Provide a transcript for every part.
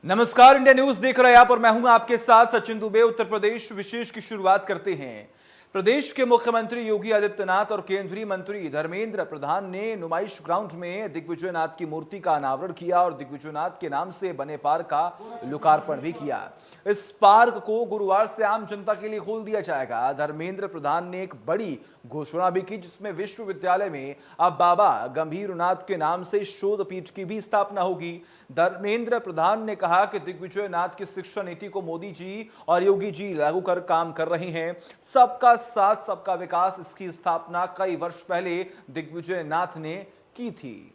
नमस्कार, India news देख रहे हैं आप और मैं हूं आपके साथ सचिन दुबे। उत्तर प्रदेश विशेष की शुरुआत करते हैं। प्रदेश के मुख्यमंत्री योगी आदित्यनाथ और केंद्रीय मंत्री धर्मेंद्र प्रधान ने नुमाइश ग्राउंड में दिग्विजयनाथ की मूर्ति का अनावरण किया और दिग्विजयनाथ के नाम से बने पार्क का लोकार्पण भी किया। इस पार्क को गुरुवार से आम जनता के लिए खोल दिया जाएगा। धर्मेंद्र प्रधान ने एक बड़ी घोषणा भी की, जिसमें विश्वविद्यालय में अब बाबा गंभीरनाथ के नाम से शोध पीठ की भी स्थापना होगी। धर्मेंद्र प्रधान ने कहा कि दिग्विजयनाथ की शिक्षा नीति को मोदी जी और योगी जी लागू कर काम कर रहे हैं। सबका साथ सबका विकास, इसकी स्थापना कई वर्ष पहले दिग्विजयनाथ ने की थी।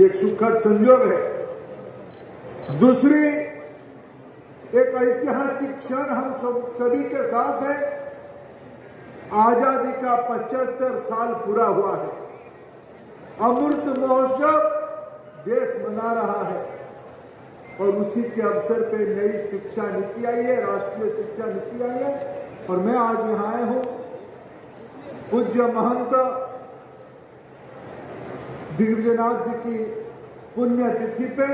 एक सुखद संयोग है। दूसरी एक ऐतिहासिक क्षण हम सभी के साथ है। आजादी का 75 साल पूरा हुआ है। अमृत महोत्सव देश मना रहा है और उसी के अवसर पे नई शिक्षा नीति आई है, राष्ट्रीय शिक्षा नीति आई है। और मैं आज यहाँ आया हूँ पूज्य महंत दिग्विजयनाथ जी की पुण्यतिथि पे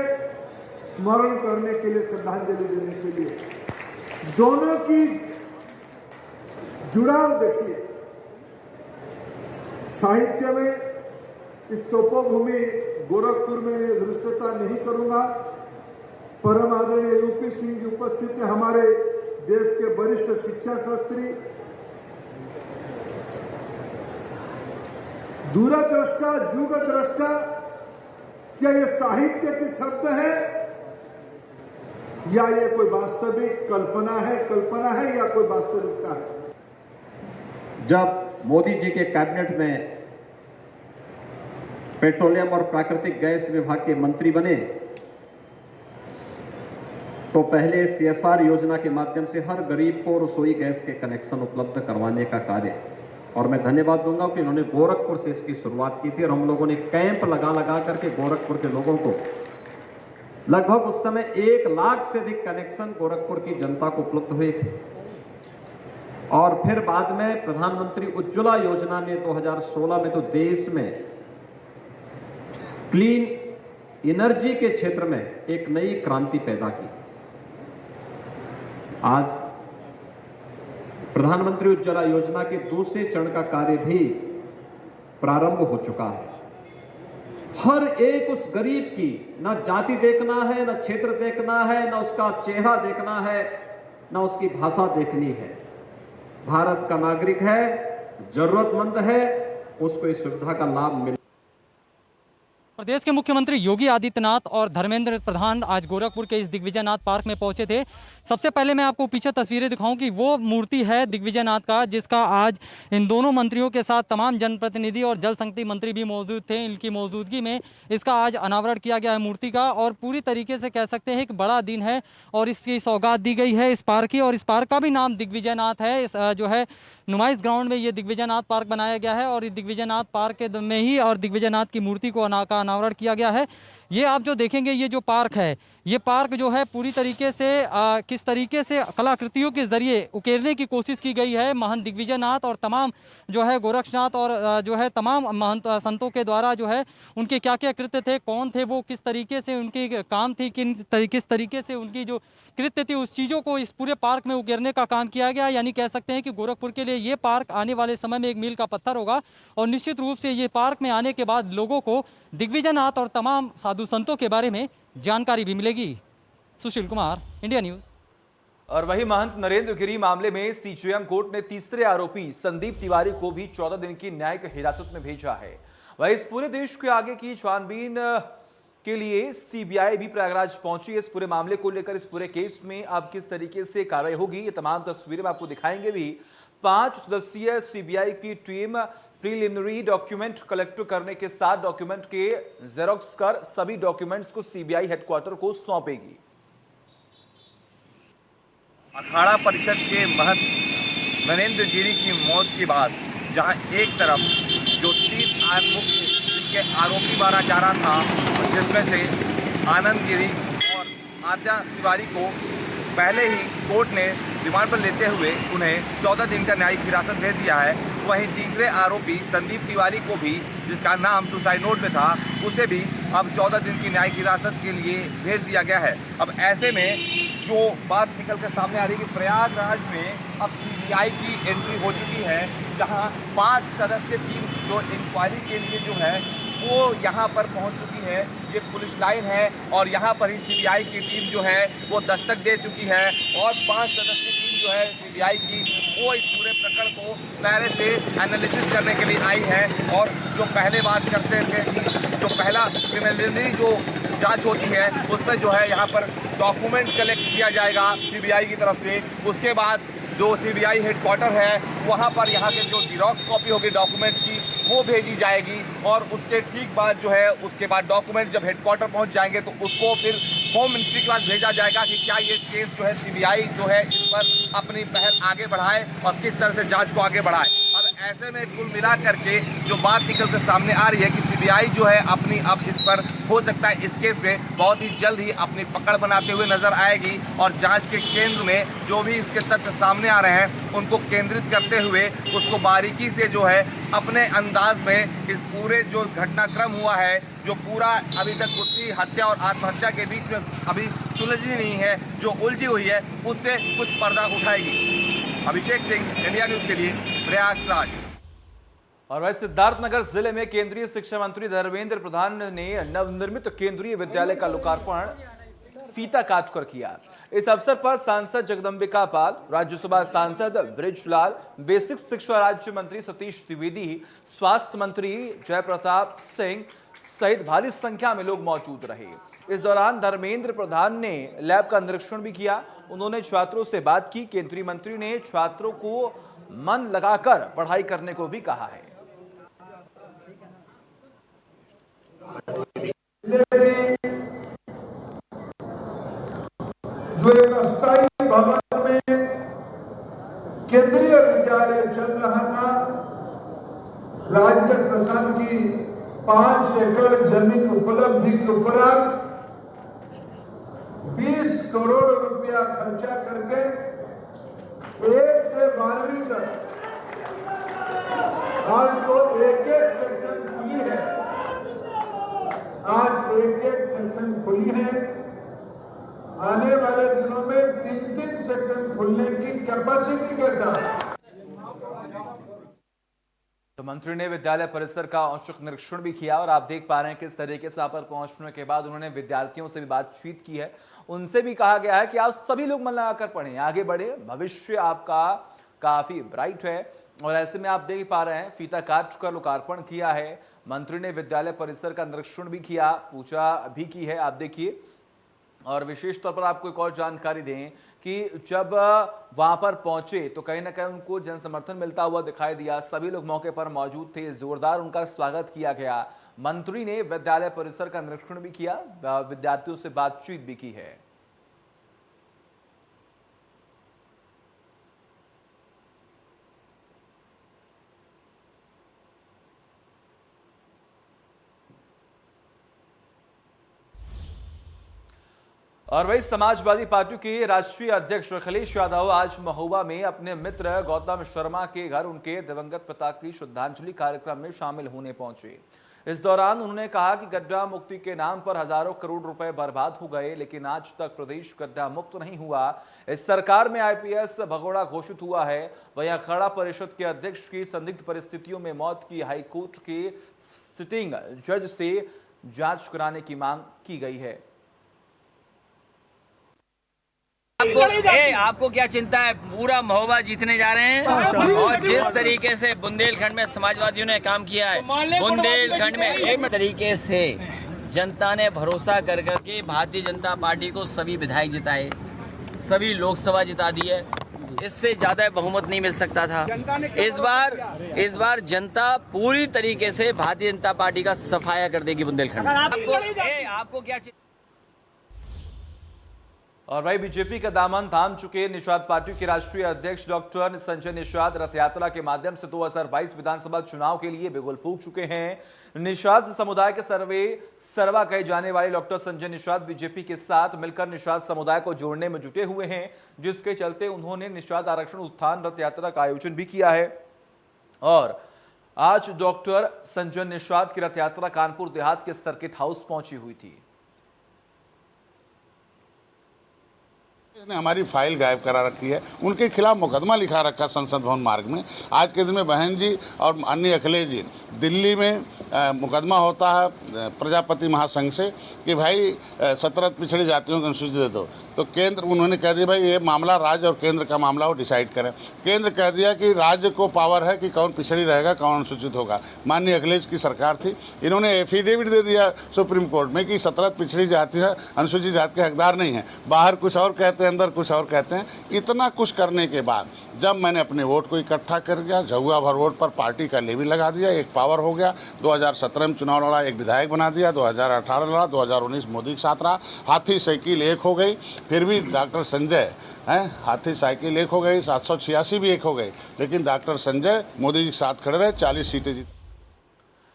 स्मरण करने के लिए, श्रद्धांजलि देने के लिए। दोनों की जुड़ाव देखिए। साहित्य में इस तपोभूमि गोरखपुर में मैं धृष्टता नहीं करूंगा। परम आदरणीय यूपी सिंह जी उपस्थित है, हमारे देश के वरिष्ठ शिक्षा शास्त्री, दूरदृष्टा, युगदृष्टा। क्या ये साहित्य के शब्द है या ये कोई वास्तविक कल्पना है या कोई वास्तविकता है? जब मोदी जी के कैबिनेट में पेट्रोलियम और प्राकृतिक गैस विभाग के मंत्री बने तो पहले CSR योजना के माध्यम से हर गरीब को रसोई गैस के कनेक्शन उपलब्ध करवाने का कार्य, और मैं धन्यवाद दूंगा कि उन्होंने गोरखपुर से इसकी शुरुआत की थी और हम लोगों ने कैंप लगा करके गोरखपुर के लोगों को लगभग उस समय 1 लाख से अधिक कनेक्शन गोरखपुर की जनता को उपलब्ध हुए थे। और फिर बाद में प्रधानमंत्री उज्ज्वला योजना ने 2016 में तो देश में क्लीन एनर्जी के क्षेत्र में एक नई क्रांति पैदा की। आज प्रधानमंत्री उज्ज्वला योजना के दूसरे चरण का कार्य भी प्रारंभ हो चुका है। हर एक उस गरीब की ना जाति देखना है, ना क्षेत्र देखना है, ना उसका चेहरा देखना है, ना उसकी भाषा देखनी है। भारत का नागरिक है, जरूरतमंद है, उसको इस सुविधा का लाभ मिले। प्रदेश के मुख्यमंत्री योगी आदित्यनाथ और धर्मेंद्र प्रधान आज गोरखपुर के इस दिग्विजयनाथ पार्क में पहुंचे थे। सबसे पहले मैं आपको पीछे तस्वीरें दिखाऊं कि वो मूर्ति है दिग्विजयनाथ का, जिसका आज इन दोनों मंत्रियों के साथ तमाम जनप्रतिनिधि और जल शक्ति मंत्री भी मौजूद थे। इनकी मौजूदगी में इसका आज अनावरण किया गया है मूर्ति का, और पूरी तरीके से कह सकते हैं एक बड़ा दिन है और इसकी सौगात दी गई है इस पार्क की। और इस पार्क का भी नाम दिग्विजयनाथ है। इस जो है नुमाइश ग्राउंड में ये दिग्विजयनाथ पार्क बनाया गया है और इस दिग्विजयनाथ पार्क के में ही और दिग्विजयनाथ की मूर्ति को अनावरण किया गया है। ये आप जो देखेंगे, ये जो पार्क है, ये पार्क जो है पूरी तरीके से किस तरीके से कलाकृतियों के जरिए उकेरने की कोशिश की गई है महंत दिग्विजयनाथ और तमाम जो है गोरक्षनाथ और जो है तमाम महंत संतों के द्वारा जो है उनके क्या क्या कृत्य थे, कौन थे वो, किस तरीके से उनकी काम थी, किस तरीके से उनकी जो कृत्य थी, उस चीज़ों को इस पूरे पार्क में उकेरने का काम किया गया। यानी कह सकते हैं कि गोरखपुर के लिए ये पार्क आने वाले समय में एक मील का पत्थर होगा और निश्चित रूप से ये पार्क में आने के बाद लोगों को दिग्विजयनाथ और तमाम साधु संतों के बारे में जानकारी भी मिलेगी। Sushil Kumar, India news. और वही महंत नरेंद्र गिरी मामले में CJM कोर्ट ने तीसरे आरोपी संदीप तिवारी को भी 14 दिन की न्यायिक हिरासत में भेजा है। वही इस पूरे देश के आगे की छानबीन के लिए CBI भी प्रयागराज पहुंची। इस पूरे मामले को लेकर, इस पूरे केस में अब किस तरीके से कार्रवाई होगी, ये तमाम तस्वीरें आपको दिखाएंगे भी। 5 सदस्यीय CBI की टीम प्रीलिमिनरी डॉक्यूमेंट कलेक्ट करने के साथ डॉक्यूमेंट के जेरोक्स कर सभी डॉक्यूमेंट्स को CBI हेडक्वार्टर को सौंपेगी। अखाड़ा परिषद के महंत नरेंद्र गिरी की मौत के बाद जहां एक तरफ जो 3 मुख्य के आरोपी माना जा रहा था, जिसमें से आनंद गिरी और आद्या तिवारी को पहले ही कोर्ट ने रिमांड पर लेते हुए उन्हें 14 दिन का न्यायिक हिरासत भेज दिया है। वहीं तीसरे आरोपी संदीप तिवारी को भी, जिसका नाम सुसाइड नोट में था, उसे भी अब 14 दिन की न्यायिक हिरासत के लिए भेज दिया गया है। अब ऐसे में जो बात निकल कर सामने आ रही है कि प्रयागराज में अब सीबीआई की एंट्री हो चुकी है, जहां 5 सदस्यीय टीम जो इंक्वायरी के लिए जो है वो यहाँ पर पहुँच चुकी है। ये पुलिस लाइन है और यहाँ पर ही सीबीआई की टीम जो है वो दस्तक दे चुकी है और 5 सदस्यीय टीम जो है सीबीआई की वो इस पूरे प्रकरण को पहले से एनालिसिस करने के लिए आई है। और जो पहले बात करते थे कि जो पहला प्रिलिमिनरी जो जांच होती है उसमें जो है यहाँ पर डॉक्यूमेंट कलेक्ट किया जाएगा सीबीआई की तरफ से। उसके बाद जो सीबीआई हेडक्वार्टर है वहाँ पर यहाँ के जो जीरोक्स कॉपी होगी डॉक्यूमेंट की वो भेजी जाएगी और उसके ठीक बाद जो है उसके बाद डॉक्यूमेंट जब हेडक्वार्टर पहुँच जाएंगे तो उसको फिर होम मिनिस्ट्री के पास भेजा जाएगा कि क्या ये केस जो है सीबीआई जो है इस पर अपनी पहल आगे बढ़ाए और किस तरह से जांच को आगे बढ़ाए। अब ऐसे में कुल मिला करके जो बात निकल कर सामने आ रही है कि सीबीआई जो है अपनी अब इस पर हो सकता है इस केस में बहुत ही जल्द ही अपनी पकड़ बनाते हुए नजर आएगी और जांच के केंद्र में जो भी इसके तथ्य सामने आ रहे हैं उनको केंद्रित करते हुए उसको बारीकी से जो है अपने अंदाज में इस पूरे जो घटनाक्रम हुआ है, जो पूरा अभी तक उसकी हत्या और आत्महत्या के बीच में अभी सुलझी नहीं है, जो उलझी हुई है, उससे कुछ पर्दा उठाएगी। अभिषेक सिंह, इंडिया न्यूज के लिए प्रयागराज। और वैसे सिद्धार्थनगर जिले में केंद्रीय शिक्षा मंत्री धर्मेंद्र प्रधान ने नवनिर्मित केंद्रीय विद्यालय का लोकार्पण फीता काट कर किया। इस अवसर पर सांसद जगदम्बिका पाल, राज्यसभा सांसद बृजलाल, बेसिक शिक्षा राज्य मंत्री सतीश द्विवेदी, स्वास्थ्य मंत्री जयप्रताप सिंह सहित भारी संख्या में लोग मौजूद रहे। इस दौरान धर्मेंद्र प्रधान ने लैब का निरीक्षण भी किया। उन्होंने छात्रों से बात की। केंद्रीय मंत्री ने छात्रों को मन लगाकर पढ़ाई करने को भी कहा है। जो एक अस्थायी भवन में केंद्रीय विद्यालय चल रहा था, राज्य शासन की 5 एकड़ जमीन उपलब्धि के उपरांत 20 करोड़ रुपया खर्चा करके 1 से 12वीं तक आज तो एक सेक्शन खुली है, आज एक सेक्शन खुली है। आने वाले दिनों में 3 सेक्शन खुलने की कैपेसिटी के साथ। तो मंत्री ने विद्यालय परिसर का औचक निरीक्षण भी किया और आप देख पा रहे हैं किस तरीके से यहाँ पर पहुंचने के बाद उन्होंने विद्यार्थियों से भी बातचीत की है। उनसे भी कहा गया है कि आप सभी लोग मन लगाकर पढ़ें, आगे बढ़े, भविष्य आपका काफी ब्राइट है। और ऐसे में आप देख पा रहे हैं फीता काट कर लोकार्पण किया है। मंत्री ने विद्यालय परिसर का निरीक्षण भी किया, पूजा भी की है, आप देखिए। और विशेष तौर पर आपको एक और जानकारी दें कि जब वहां पर पहुंचे तो कहीं ना कहीं उनको जन समर्थन मिलता हुआ दिखाई दिया। सभी लोग मौके पर मौजूद थे, जोरदार उनका स्वागत किया गया। मंत्री ने विद्यालय परिसर का निरीक्षण भी किया, विद्यार्थियों से बातचीत भी की है। और वही समाजवादी पार्टी के राष्ट्रीय अध्यक्ष अखिलेश यादव आज महोबा में अपने मित्र गौतम शर्मा के घर उनके दिवंगत पिता की श्रद्धांजलि कार्यक्रम में शामिल होने पहुंचे। इस दौरान उन्होंने कहा कि गड्ढा मुक्ति के नाम पर हजारों करोड़ रुपए बर्बाद हो गए, लेकिन आज तक प्रदेश गड्ढा मुक्त नहीं हुआ। इस सरकार में आईपीएस भगोड़ा घोषित हुआ है। वहीं अखाड़ा परिषद के अध्यक्ष की संदिग्ध परिस्थितियों में मौत की हाईकोर्ट के सिटिंग जज से जांच कराने की मांग की गई है। आपको क्या चिंता है? पूरा महोबा जीतने जा रहे हैं और जिस तरीके से बुंदेलखंड में समाजवादियों ने काम किया है, बुंदेलखंड में एक तरीके से जनता ने भरोसा कर करके भारतीय जनता पार्टी को सभी विधायक जिताए, सभी लोकसभा जिता दी है। इससे ज्यादा बहुमत नहीं मिल सकता था। इस बार जनता पूरी तरीके से भारतीय जनता पार्टी का सफाया कर देगी बुंदेलखंड में। आपको क्या और वही बीजेपी का दामन थाम चुके निषाद पार्टी के राष्ट्रीय अध्यक्ष डॉक्टर संजय निषाद रथ यात्रा के माध्यम से 2022 विधानसभा चुनाव के लिए बिगुल फूंक चुके हैं। निषाद समुदाय के सर्वा कहे जाने वाले डॉक्टर संजय निषाद बीजेपी के साथ मिलकर निषाद समुदाय को जोड़ने में जुटे हुए हैं, जिसके चलते उन्होंने निषाद आरक्षण उत्थान रथ यात्रा का आयोजन भी किया है। और आज डॉक्टर संजय निषाद की रथ यात्रा कानपुर देहात के सर्किट हाउस पहुंची हुई थी। ने हमारी फाइल गायब करा रखी है, उनके खिलाफ मुकदमा लिखा रखा संसद भवन मार्ग में। आज के दिन में बहन जी और अन्य अखिलेश जी दिल्ली में मुकदमा होता है प्रजापति महासंघ से कि भाई 17 पिछड़ी जातियों को अनुसूचित दे दो, तो केंद्र उन्होंने कह दिया भाई ये मामला राज्य और केंद्र का मामला वो डिसाइड करें। केंद्र कह दिया कि राज्य को पावर है कि कौन पिछड़ी रहेगा कौन अनुसूचित होगा। माननीय अखिलेश की सरकार थी, इन्होंने एफिडेविट दे दिया सुप्रीम कोर्ट में कि 17 पिछड़ी जाति है, अनुसूचित जाति के हकदार नहीं है। बाहर कुछ और कहते हैं, अंदर कुछ और कहते हैं। इतना कुछ करने के बाद जब मैंने अपने वोट को इकट्ठा कर दिया, झगुआ भर वोट पर पार्टी का लेवी लगा दिया, एक पावर हो गया। 2017 में चुनाव लड़ा, एक विधायक बना दिया। 2018 लड़ा, 2019 मोदी के साथ रहा। हाथी साइकिल एक हो गई, फिर भी डॉक्टर संजय हाथी साइकिल एक हो गई, 786 भी एक हो गई, लेकिन डॉक्टर संजय मोदी जी के साथ खड़े रहे, 40 सीटें जीती।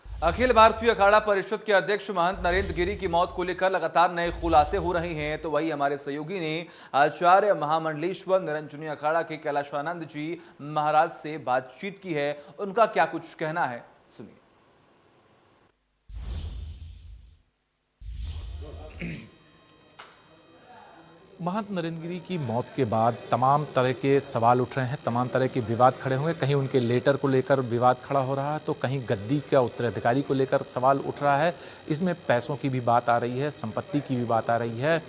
अखिल भारतीय अखाड़ा परिषद के अध्यक्ष महंत नरेंद्र गिरी की मौत को लेकर लगातार नए खुलासे हो रहे हैं। तो वही हमारे सहयोगी ने आचार्य महामंडलेश्वर निरंजनी अखाड़ा के कैलाशानंद जी महाराज से बातचीत की है। उनका क्या कुछ कहना है, सुनिए। महंत नरेंद्र गिरी की मौत के बाद तमाम तरह के सवाल उठ रहे हैं, तमाम तरह के विवाद खड़े हुए हैं। कहीं उनके लेटर को लेकर विवाद खड़ा हो रहा है, तो कहीं गद्दी का उत्तराधिकारी को लेकर सवाल उठ रहा है। इसमें पैसों की भी बात आ रही है, संपत्ति की भी बात आ रही है।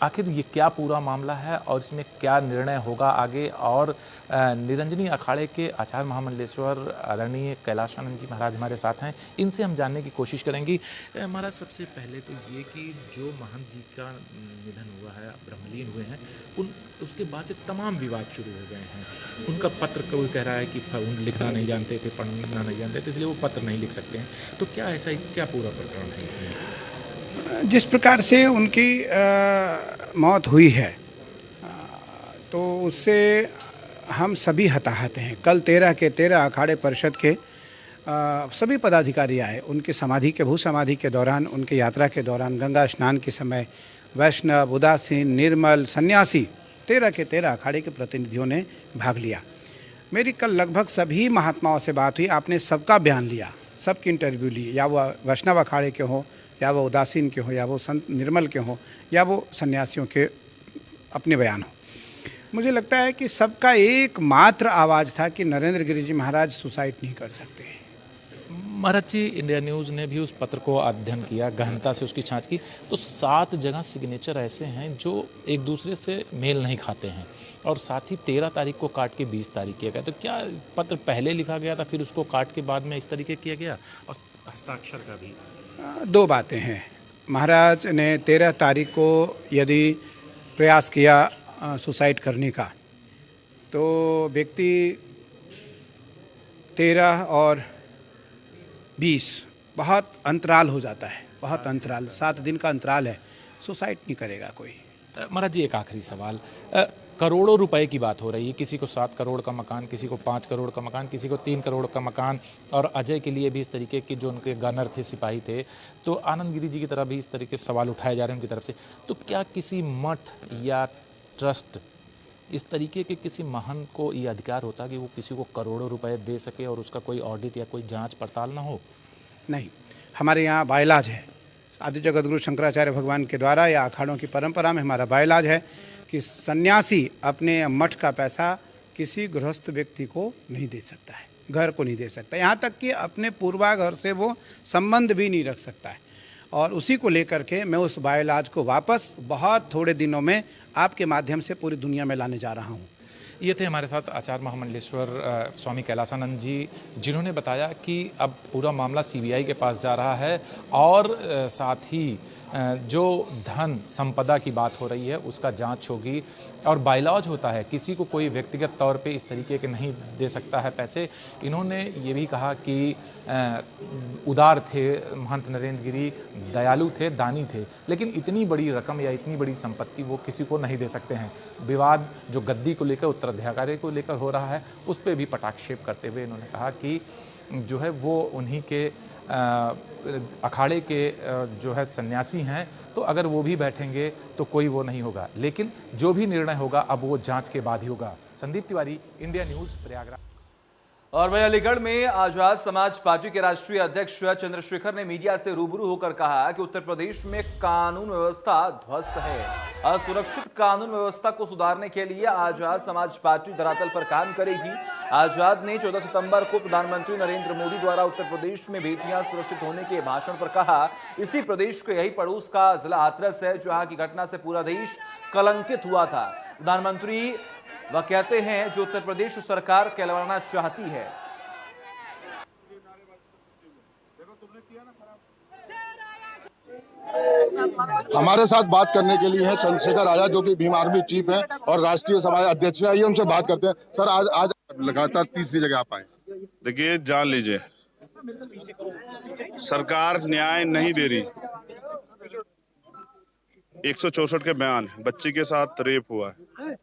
आखिर ये क्या पूरा मामला है और इसमें क्या निर्णय होगा आगे। और निरंजनी अखाड़े के आचार्य महामंडलेश्वर आदरणीय कैलाशानंद जी महाराज हमारे साथ हैं, इनसे हम जानने की कोशिश करेंगे। महाराज, सबसे पहले तो ये कि जो महंत जी का निधन हुआ है, ब्रह्मलीन हुए हैं, उसके बाद से तमाम विवाद शुरू हो गए हैं। उनका पत्र कोई कह रहा है कि लिखना नहीं जानते थे, पढ़ना नहीं जानते थे, इसलिए वो पत्र नहीं लिख सकते हैं। तो क्या ऐसा क्या पूरा प्रकरण है इसमें? जिस प्रकार से उनकी मौत हुई है तो उससे हम सभी हताहत हैं। कल 13 के 13 अखाड़े परिषद के सभी पदाधिकारी आए। उनकी समाधि के भू समाधि के दौरान, उनकी यात्रा के दौरान, गंगा स्नान के समय वैष्णव, उदासीन, निर्मल, सन्यासी 13 के 13 अखाड़े के प्रतिनिधियों ने भाग लिया। मेरी कल लगभग सभी महात्माओं से बात हुई। आपने सबका बयान लिया, सबकी इंटरव्यू ली, या वो वैष्णव अखाड़े के हों, या वो उदासीन के हों, या वो संत निर्मल के हों, या वो सन्यासियों के अपने बयान हों। मुझे लगता है कि सबका एकमात्र आवाज़ था कि नरेंद्र गिरी जी महाराज सुसाइड नहीं कर सकते। महाराज जी, इंडिया न्यूज़ ने भी उस पत्र को अध्ययन किया, गहनता से उसकी छाँच की, तो 7 जगह सिग्नेचर ऐसे हैं जो एक दूसरे से मेल नहीं खाते हैं, और साथ ही 13 तारीख को काट के 20 तारीख किया गया। तो क्या पत्र पहले लिखा गया था, फिर उसको काट के बाद में इस तरीके किया गया? और हस्ताक्षर का भी 2 बातें हैं। महाराज ने 13 तारीख को यदि प्रयास किया सुसाइड करने का, तो व्यक्ति 13 और 20 बहुत अंतराल हो जाता है, बहुत अंतराल, 7 दिन का अंतराल है, सुसाइड नहीं करेगा कोई। महाराज जी, एक आखिरी सवाल। करोड़ों रुपए की बात हो रही है, किसी को 7 करोड़ का मकान, किसी को 5 करोड़ का मकान, किसी को 3 करोड़ का मकान, और अजय के लिए भी इस तरीके के जो उनके गनर थे, सिपाही थे, तो आनंद गिरी जी की तरफ भी इस तरीके से सवाल उठाए जा रहे हैं उनकी तरफ से। तो क्या किसी मठ या ट्रस्ट, इस तरीके के किसी महंत को ये अधिकार होता कि वो किसी को करोड़ों रुपए दे सके और उसका कोई ऑडिट या कोई जांच पड़ताल ना हो? नहीं, हमारे यहाँ बाइलाज है, आदि जगत गुरु शंकराचार्य भगवान के द्वारा या अखाड़ों की परंपरा में हमारा बाइलाज है कि सन्यासी अपने मठ का पैसा किसी गृहस्थ व्यक्ति को नहीं दे सकता है, घर को नहीं दे सकता, यहाँ तक कि अपने पूर्वाघर से वो संबंध भी नहीं रख सकता है। और उसी को लेकर के मैं उस बाइलाज को वापस बहुत थोड़े दिनों में आपके माध्यम से पूरी दुनिया में लाने जा रहा हूँ। ये थे हमारे साथ आचार्य महामंडलेश्वर स्वामी कैलाशानंद जी, जिन्होंने बताया कि अब पूरा मामला CBI के पास जा रहा है, और साथ ही जो धन संपदा की बात हो रही है उसका जांच होगी। और बायलॉज होता है, किसी को कोई व्यक्तिगत तौर पे इस तरीके के नहीं दे सकता है पैसे। इन्होंने ये भी कहा कि उदार थे महंत नरेंद्र गिरी, दयालु थे, दानी थे, लेकिन इतनी बड़ी रकम या इतनी बड़ी संपत्ति वो किसी को नहीं दे सकते हैं। विवाद जो गद्दी को लेकर, उत्तराधिकारी को लेकर हो रहा है, उस पर भी पटाक्षेप करते हुए इन्होंने कहा कि जो है वो उन्हीं के अखाड़े के जो है सन्यासी हैं, तो अगर वो भी बैठेंगे तो कोई वो नहीं होगा, लेकिन जो भी निर्णय होगा अब वो जांच के बाद ही होगा। Sandeep Tiwari, India news, Prayagraj. और वहीं अलीगढ़ में आजाद समाज पार्टी के राष्ट्रीय अध्यक्ष चंद्रशेखर ने मीडिया से रूबरू होकर कहा कि उत्तर प्रदेश में कानून व्यवस्था ध्वस्त है। असुरक्षित कानून व्यवस्था को सुधारने के लिए आजाद समाज पार्टी धरातल पर काम करेगी। आजाद ने 14 सितंबर को प्रधानमंत्री नरेंद्र मोदी द्वारा उत्तर प्रदेश में बेटियां सुरक्षित होने के भाषण पर कहा, इसी प्रदेश के यही पड़ोस का जिला हाथरस है जहां की घटना से पूरा देश कलंकित हुआ था। प्रधानमंत्री वह कहते हैं जो उत्तर प्रदेश सरकार कहलवाना चाहती है। हमारे साथ बात करने के लिए है चंद्रशेखर आजाद, जो कि भीम आर्मी चीफ है और राष्ट्रीय समाज अध्यक्ष है। आइए उनसे बात करते हैं। सर, आज लगातार तीसरी जगह आप आए। देखिए, जान लीजिए, सरकार न्याय नहीं दे रही। 164 के बयान, बच्ची के साथ रेप हुआ है।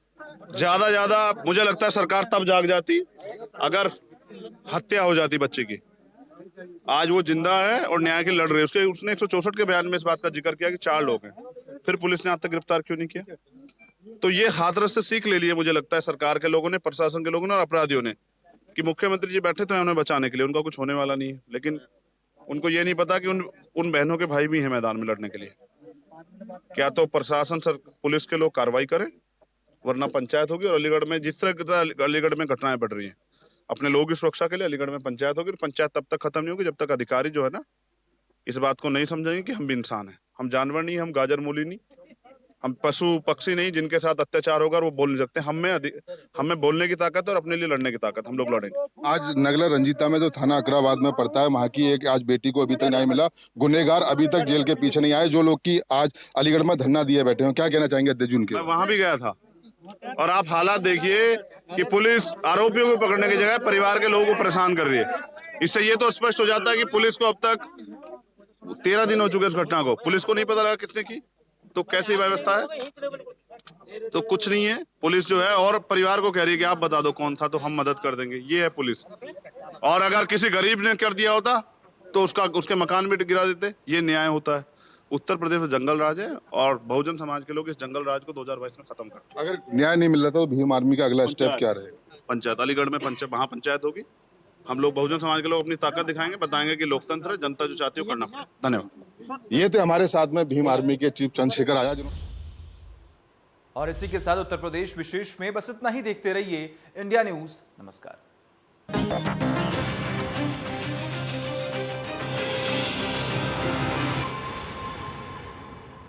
ज्यादा मुझे लगता है सरकार तब जाग जाती अगर हत्या हो जाती बच्चे की। आज वो जिंदा है और न्याय के लड़ रहे हैं। उसने 164 के बयान में इस बात का जिक्र किया कि 4 लोग हैं, फिर पुलिस ने आज तक गिरफ्तार क्यों नहीं किया? तो ये हाथरस से सीख ले लिए मुझे लगता है सरकार के लोगों ने, प्रशासन के लोगों ने और अपराधियों ने, कि मुख्यमंत्री जी बैठे तो हैं उन्हें बचाने के लिए, उनका कुछ होने वाला नहीं है। लेकिन उनको ये नहीं पता कि उन बहनों के भाई भी हैं मैदान में लड़ने के लिए। क्या तो प्रशासन पुलिस के लोग कार्रवाई करें, वरना पंचायत होगी। और अलीगढ़ में जिस तरह अलीगढ़ में घटनाएं बढ़ रही हैं, अपने लोगों की सुरक्षा के लिए अलीगढ़ में पंचायत होगी। पंचायत तब तक खत्म नहीं होगी जब तक अधिकारी जो है ना इस बात को नहीं समझेंगे कि हम भी इंसान हैं, हम जानवर नहीं, हम गाजर मूली नहीं, हम पशु पक्षी नहीं जिनके साथ अत्याचार होगा और वो बोल नहीं सकते। हमें बोलने की ताकत और अपने लिए लड़ने की ताकत, हम लोग लड़ेंगे। आज नगला रंजीता में जो थाना अकराबाद में पड़ता है, वहाँ की एक आज बेटी को अभी तक न्याय मिला। गुनहगार अभी तक जेल के पीछे नहीं आए, जो लोग की आज अलीगढ़ में धरना दिए बैठे हैं। क्या कहना चाहेंगे अध्यक्ष उनके? मैं वहां भी गया था और आप हालात देखिए कि पुलिस आरोपियों को पकड़ने की जगह परिवार के लोगों को परेशान कर रही है। इससे ये तो स्पष्ट हो जाता है कि पुलिस को अब तक 13 दिन हो चुके इस घटना को, पुलिस को नहीं पता लगा किसने की, तो कैसी व्यवस्था है? तो कुछ नहीं है। पुलिस जो है और परिवार को कह रही है कि आप बता दो कौन था तो हम मदद कर देंगे, ये है पुलिस। और अगर किसी गरीब ने कर दिया होता तो उसके मकान भी गिरा देते, ये न्याय होता है। उत्तर प्रदेश में जंगल राज है और बहुजन समाज के लोग इस जंगल राज को 2022 में खत्म कर। अगर न्याय नहीं मिल रहा तो भीम आर्मी का अगला स्टेप क्या रहेगा? पंचायत, अलीगढ़ में महापंचायत होगी। हम लोग बहुजन समाज के लोग अपनी ताकत दिखाएंगे, बताएंगे कि लोकतंत्र है, जनता जो चाहती है करना पड़ेगा। धन्यवाद। ये थे हमारे साथ में भीम आर्मी के चीफ चंद्रशेखर आजाद। और इसी के साथ उत्तर प्रदेश विशेष में बस इतना ही। देखते रहिए इंडिया न्यूज। नमस्कार।